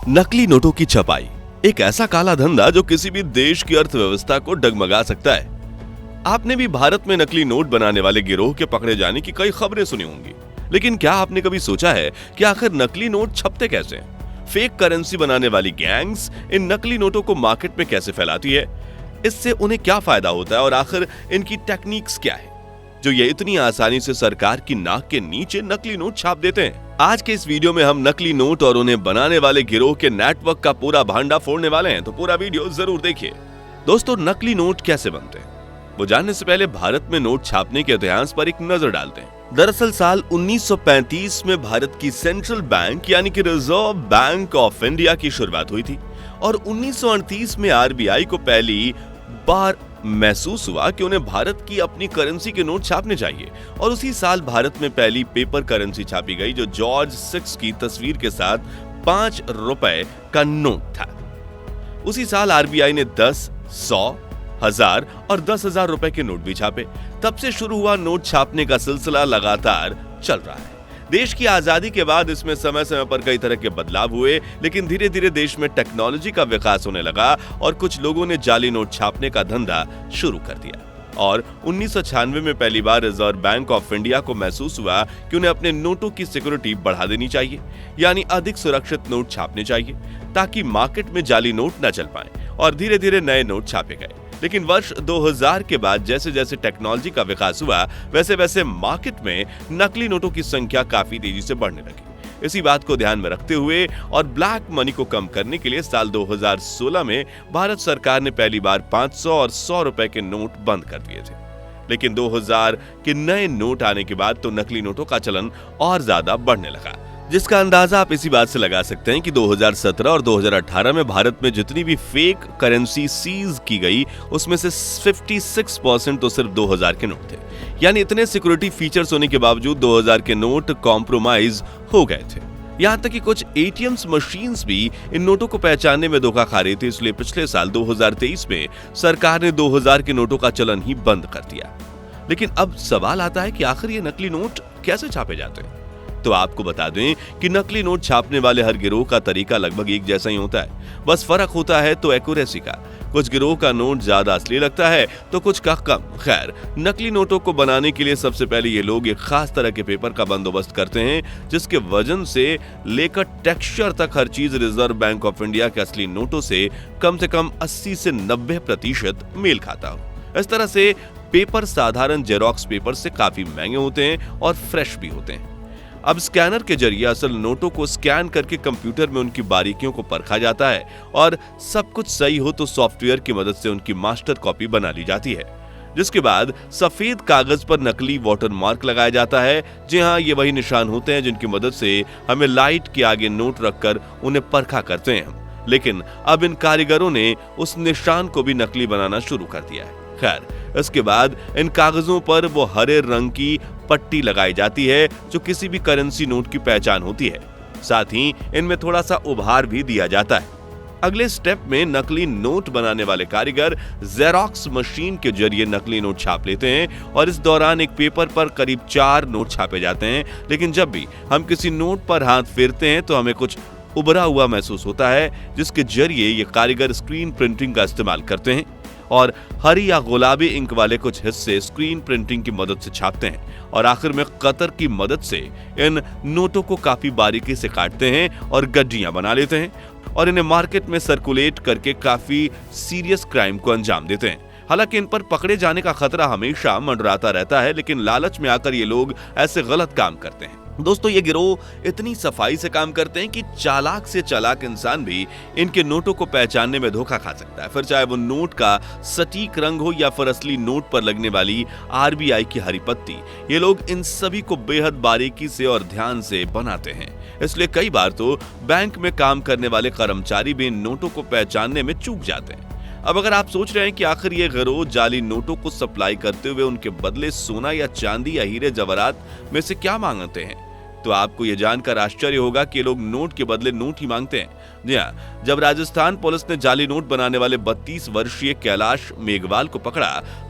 नकली नोटों की छपाई एक ऐसा काला धंधा जो किसी भी देश की अर्थव्यवस्था को डगमगा सकता है। आपने भी भारत में नकली नोट बनाने वाले गिरोह के पकड़े जाने की कई खबरें सुनी होंगी, लेकिन क्या आपने कभी सोचा है कि आखिर नकली नोट छपते कैसे हैं? फेक करेंसी बनाने वाली गैंग्स इन नकली नोटों को मार्केट में कैसे फैलाती है? इससे उन्हें क्या फायदा होता है और आखिर इनकी टेक्निक्स क्या है जो ये इतनी आसानी से सरकार की नाक के नीचे नकली नोट छाप देते हैं? आज के इस वीडियो में हम नकली नोट और उन्हें बनाने वाले गिरोह के नेटवर्क का पूरा भांडा फोड़ने वाले हैं, तो पूरा वीडियो जरूर देखिए। दोस्तों, नकली नोट कैसे बनते हैं वो जानने से पहले भारत में नोट छापने के इतिहास पर एक नजर डालते हैं। दरअसल साल 1935 में भारत की सेंट्रल बैंक यानी कि रिजर्व बैंक ऑफ इंडिया की शुरुआत हुई थी और 1938 में आरबीआई को पहली बार महसूस हुआ कि उन्हें भारत की अपनी करेंसी के नोट छापने चाहिए और उसी साल भारत में पहली पेपर करेंसी छापी गई जो जॉर्ज 6 की तस्वीर के साथ 5 रुपए का नोट था। उसी साल आरबीआई ने 10, 100, 1000 और 10,000 रुपए के नोट भी छापे। तब से शुरू हुआ नोट छापने का सिलसिला लगातार चल रहा है। देश की आजादी के बाद इसमें समय समय पर कई तरह के बदलाव हुए, लेकिन धीरे धीरे देश में टेक्नोलॉजी का विकास होने लगा और कुछ लोगों ने जाली नोट छापने का धंधा शुरू कर दिया और 1996 में पहली बार रिजर्व बैंक ऑफ इंडिया को महसूस हुआ कि उन्हें अपने नोटों की सिक्योरिटी बढ़ा देनी चाहिए, यानी अधिक सुरक्षित नोट छापने चाहिए ताकि मार्केट में जाली नोट न चल पाए, और धीरे धीरे नए नोट छापे गए। लेकिन वर्ष 2000 के बाद जैसे जैसे टेक्नोलॉजी का विकास हुआ वैसे वैसे मार्केट में नकली नोटों की संख्या काफी तेजी से बढ़ने लगी। इसी बात को ध्यान में रखते हुए और ब्लैक मनी को कम करने के लिए साल 2016 में भारत सरकार ने पहली बार 500 और 100 रुपए के नोट बंद कर दिए थे। लेकिन 2000 के नए नोट आने के बाद तो नकली नोटों का चलन और ज्यादा बढ़ने लगा, जिसका अंदाजा आप इसी बात से लगा सकते हैं कि 2017 और 2018 में भारत में जितनी भी फेक करेंसी सीज की गई उसमें से 56% तो सिर्फ 2000 के नोट थे। यानी इतने सिक्योरिटी फीचर्स होने के बावजूद 2000 के नोट कॉम्प्रोमाइज हो गए थे। यहाँ तक कि कुछ एटीएम्स मशीन्स भी इन नोटों को पहचानने में धोखा खा रही थी। इसलिए पिछले साल 2023 में सरकार ने 2000 के नोटों का चलन ही बंद कर दिया। लेकिन अब सवाल आता है कि आखिर ये नकली नोट कैसे छापे जाते हैं? तो आपको बता दें कि नकली नोट छापने वाले हर गिरोह का तरीका लगभग एक जैसा ही होता है, बस फर्क होता है तो एक्यूरेसी का। कुछ गिरोह का नोट ज्यादा असली लगता है तो कुछ का कम। खैर, नकली नोटों को बनाने के लिए सबसे पहले ये लोग एक खास तरह के पेपर का बंदोबस्त करते हैं जिसके वजन से लेकर टेक्सचर तक हर चीज रिजर्व बैंक ऑफ इंडिया के असली नोटों से कम 80 से 90% मेल खाता हो। इस तरह से पेपर साधारण जेरोक्स पेपर से काफी महंगे होते हैं और फ्रेश भी होते हैं। अब स्कैनर के जरिए असल नोटों को स्कैन करके कंप्यूटर में उनकी बारीकियों को परखा जाता है और सब कुछ सही हो तो सॉफ्टवेयर की मदद से उनकी मास्टर कॉपी बना ली जाती है, जिसके बाद सफेद कागज पर नकली वाटर मार्क लगाया जाता है। जी हाँ, ये वही निशान होते हैं जिनकी मदद से हमें लाइट के आगे नोट रखकर उन्हें परखा करते हैं हम। लेकिन अब इन कारीगरों ने उस निशान को भी नकली बनाना शुरू कर दिया है। खैर, इसके बाद इन कागजों पर वो हरे रंग की पट्टी लगाई जाती है जो किसी भी करेंसी नोट की पहचान होती है। साथ ही इनमें थोड़ा सा उभार भी दिया जाता है। अगले स्टेप में नकली नोट बनाने वाले कारीगर जेरोक्स मशीन के जरिए नकली नोट छाप लेते हैं और इस दौरान एक पेपर पर करीब 4 नोट छापे जाते हैं। लेकिन जब भी हम किसी नोट पर हाथ फेरते हैं तो हमें कुछ उभरा हुआ महसूस होता है, जिसके जरिए ये कारीगर स्क्रीन प्रिंटिंग का इस्तेमाल करते हैं और हरी या गुलाबी इंक वाले कुछ हिस्से स्क्रीन प्रिंटिंग की मदद से छापते हैं और आखिर में कतर की मदद से इन नोटों को काफी बारीकी से काटते हैं और गड्डियां बना लेते हैं और इन्हें मार्केट में सर्कुलेट करके काफी सीरियस क्राइम को अंजाम देते हैं। हालांकि इन पर पकड़े जाने का खतरा हमेशा मंडराता रहता है, लेकिन लालच में आकर ये लोग ऐसे गलत काम करते हैं। दोस्तों, ये गिरोह इतनी सफाई से काम करते हैं कि चालाक से चालाक इंसान भी इनके नोटों को पहचानने में धोखा खा सकता है, फिर चाहे वो नोट का सटीक रंग हो या फिर असली नोट पर लगने वाली आरबीआई की हरी पत्ती। ये लोग इन सभी को बेहद बारीकी से और ध्यान से बनाते हैं। इसलिए कई बार तो बैंक में काम करने वाले कर्मचारी भी इन नोटों को पहचानने में चूक जाते हैं। अब अगर आप सोच रहे हैं कि आखिर ये गिरोह जाली नोटों को सप्लाई करते हुए उनके बदले सोना या चांदी या हीरे जवाहरात में से क्या मांगते हैं, तो आपको यह जानकर आश्चर्य होगा कि लोग नोट के बदले नोट ही मांगते हैं। जी हाँ, जब राजस्थान पुलिस ने जाली नोट बनाने वाले 32 वर्षीय कैलाश मेघवाल को पकड़ा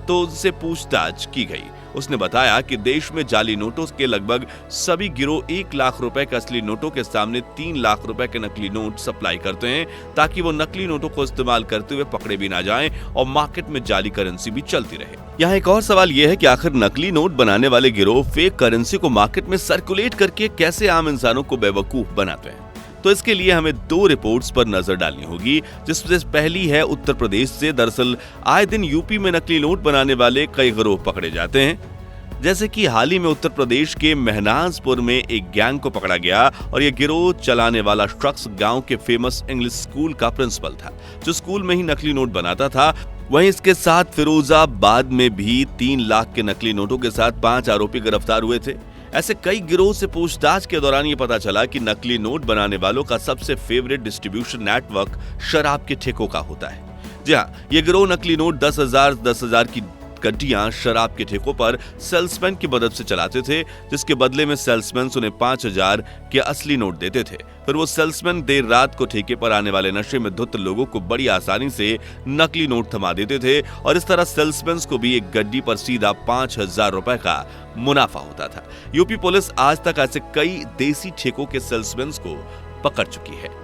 तो उससे पूछताछ की गई। उसने बताया कि देश में जाली नोटों के लगभग सभी गिरोह 1 लाख रुपए के असली नोटों के सामने 3 लाख रुपए के नकली नोट सप्लाई करते हैं, ताकि वो नकली नोटों को इस्तेमाल करते हुए पकड़े भी ना जाएं और मार्केट में जाली करेंसी भी चलती रहे। यहाँ एक और सवाल यह है कि आखिर नकली नोट बनाने वाले गिरोह फेक करेंसी को मार्केट में सर्कुलेट करके कैसे आम इंसानों को बेवकूफ बनाते हैं। तो इसके लिए हमें 2 रिपोर्ट्स पर नजर डालनी होगी, जिसमें से पहली है उत्तर प्रदेश से। दरअसल आए दिन यूपी में नकली नोट बनाने वाले कई गिरोह पकड़े जाते हैं। जैसे कि हाल ही में उत्तर प्रदेश के महनाजपुर में एक गैंग को पकड़ा गया और यह गिरोह चलाने वाला शख्स गांव के फेमस इंग्लिश स्कूल का प्रिंसिपल था, जो स्कूल में ही नकली नोट बनाता था। वहीं इसके साथ फिरोजाबाद में भी 3 लाख के नकली नोटों के साथ 5 आरोपी गिरफ्तार हुए थे। ऐसे कई गिरोह से पूछताछ के दौरान ये पता चला कि नकली नोट बनाने वालों का सबसे फेवरेट डिस्ट्रीब्यूशन नेटवर्क शराब के ठेकों का होता है। जी हाँ, ये गिरोह नकली नोट 10,000 की गड्डियां शराब के ठेकों पर सेल्समैन की मदद से चलाते थे, जिसके बदले में सेल्समैन उन्हें 5,000 के असली नोट देते थे। फिर वो सेल्समैन देर रात को ठेके पर आने वाले नशे में धुत लोगों को बड़ी आसानी से नकली नोट थमा देते थे और इस तरह सेल्समैन को भी एक गड्डी पर सीधा 5,000 रुपए का मुनाफा होता था। यूपी पुलिस आज तक ऐसे कई देसी ठेकों के सेल्समैन को पकड़ चुकी है।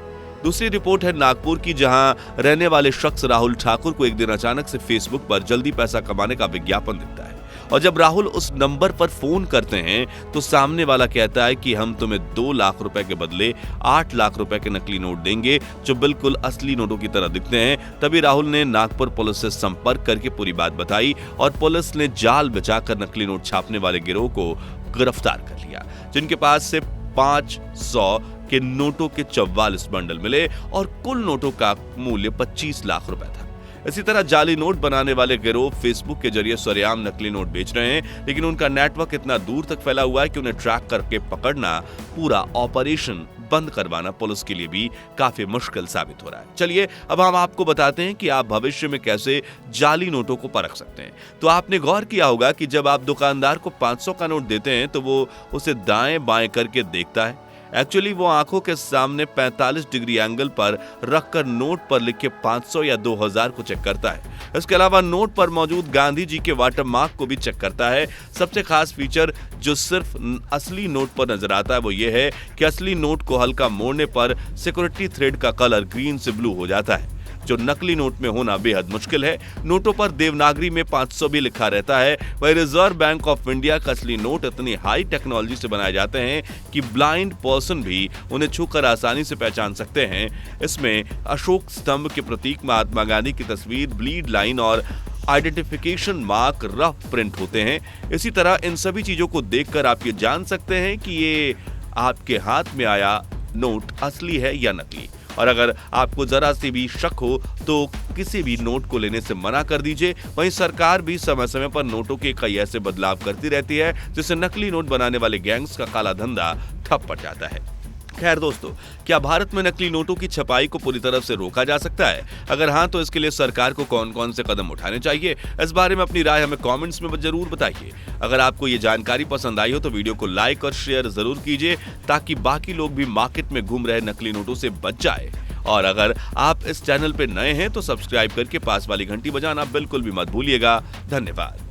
दूसरी रिपोर्ट है नागपुर की, जहां रहने वाले शख्स राहुल ठाकुर को एक दिन अचानक से फेसबुक पर जल्दी पैसा कमाने का विज्ञापन दिखता है और जब राहुल उस नंबर पर फोन करते हैं तो सामने वाला कहता है कि हम तुम्हें 2 लाख रुपए के बदले 8 लाख रुपए के नकली नोट देंगे, जो बिल्कुल असली नोटों की तरह दिखते हैं। तभी राहुल ने नागपुर पुलिस से संपर्क करके पूरी बात बताई और पुलिस ने जाल बिछाकर नकली नोट छापने वाले गिरोह को गिरफ्तार कर लिया, जिनके पास से 500 के नोटों के 44 बंडल मिले और कुल नोटों का मूल्य 25 लाख रुपए था। इसी तरह जाली नोट बनाने वाले गिरोह फेसबुक के जरिए सरेआम नकली नोट बेच रहे हैं, लेकिन उनका नेटवर्क इतना दूर तक फैला हुआ है कि उन्हें ट्रैक करके पकड़ना, पूरा ऑपरेशन बंद करवाना पुलिस के लिए भी काफी मुश्किल साबित हो रहा है। चलिए अब हम आपको बताते हैं कि आप भविष्य में कैसे जाली नोटों को परख सकते हैं। तो आपने गौर किया होगा कि जब आप दुकानदार को 500 का नोट देते हैं तो वो उसे दाएं बाएं करके देखता है। एक्चुअली वो आंखों के सामने 45 डिग्री एंगल पर रखकर नोट पर लिखे 500 या 2000 को चेक करता है। इसके अलावा नोट पर मौजूद गांधी जी के वाटर मार्क को भी चेक करता है। सबसे खास फीचर जो सिर्फ असली नोट पर नजर आता है वो ये है कि असली नोट को हल्का मोड़ने पर सिक्योरिटी थ्रेड का कलर ग्रीन से ब्लू हो जाता है, जो नकली नोट में होना बेहद मुश्किल है। नोटों पर देवनागरी में 500 भी लिखा रहता है। वही रिजर्व बैंक ऑफ इंडिया का असली नोट इतनी हाई टेक्नोलॉजी से बनाए जाते हैं कि ब्लाइंड पर्सन भी उन्हें छूकर आसानी से पहचान सकते हैं। इसमें अशोक स्तंभ के प्रतीक, महात्मा गांधी की तस्वीर, ब्लीड लाइन और आइडेंटिफिकेशन मार्क रफ प्रिंट होते हैं। इसी तरह इन सभी चीजों को देखकर आप ये जान सकते हैं कि ये आपके हाथ में आया नोट असली है या नकली। और अगर आपको जरा सी भी शक हो तो किसी भी नोट को लेने से मना कर दीजिए। वहीं सरकार भी समय समय पर नोटों के कई ऐसे बदलाव करती रहती है जिससे नकली नोट बनाने वाले गैंग्स का काला धंधा ठप पड़ जाता है। खैर दोस्तों, क्या भारत में नकली नोटों की छपाई को पूरी तरह से रोका जा सकता है? अगर हाँ, तो इसके लिए सरकार को कौन कौन से कदम उठाने चाहिए? इस बारे में अपनी राय हमें कमेंट्स में जरूर बताइए। अगर आपको ये जानकारी पसंद आई हो तो वीडियो को लाइक और शेयर जरूर कीजिए, ताकि बाकी लोग भी मार्केट में घूम रहे नकली नोटों से बच जाए। और अगर आप इस चैनल पे नए हैं तो सब्सक्राइब करके पास वाली घंटी बजाना बिल्कुल भी मत भूलिएगा। धन्यवाद।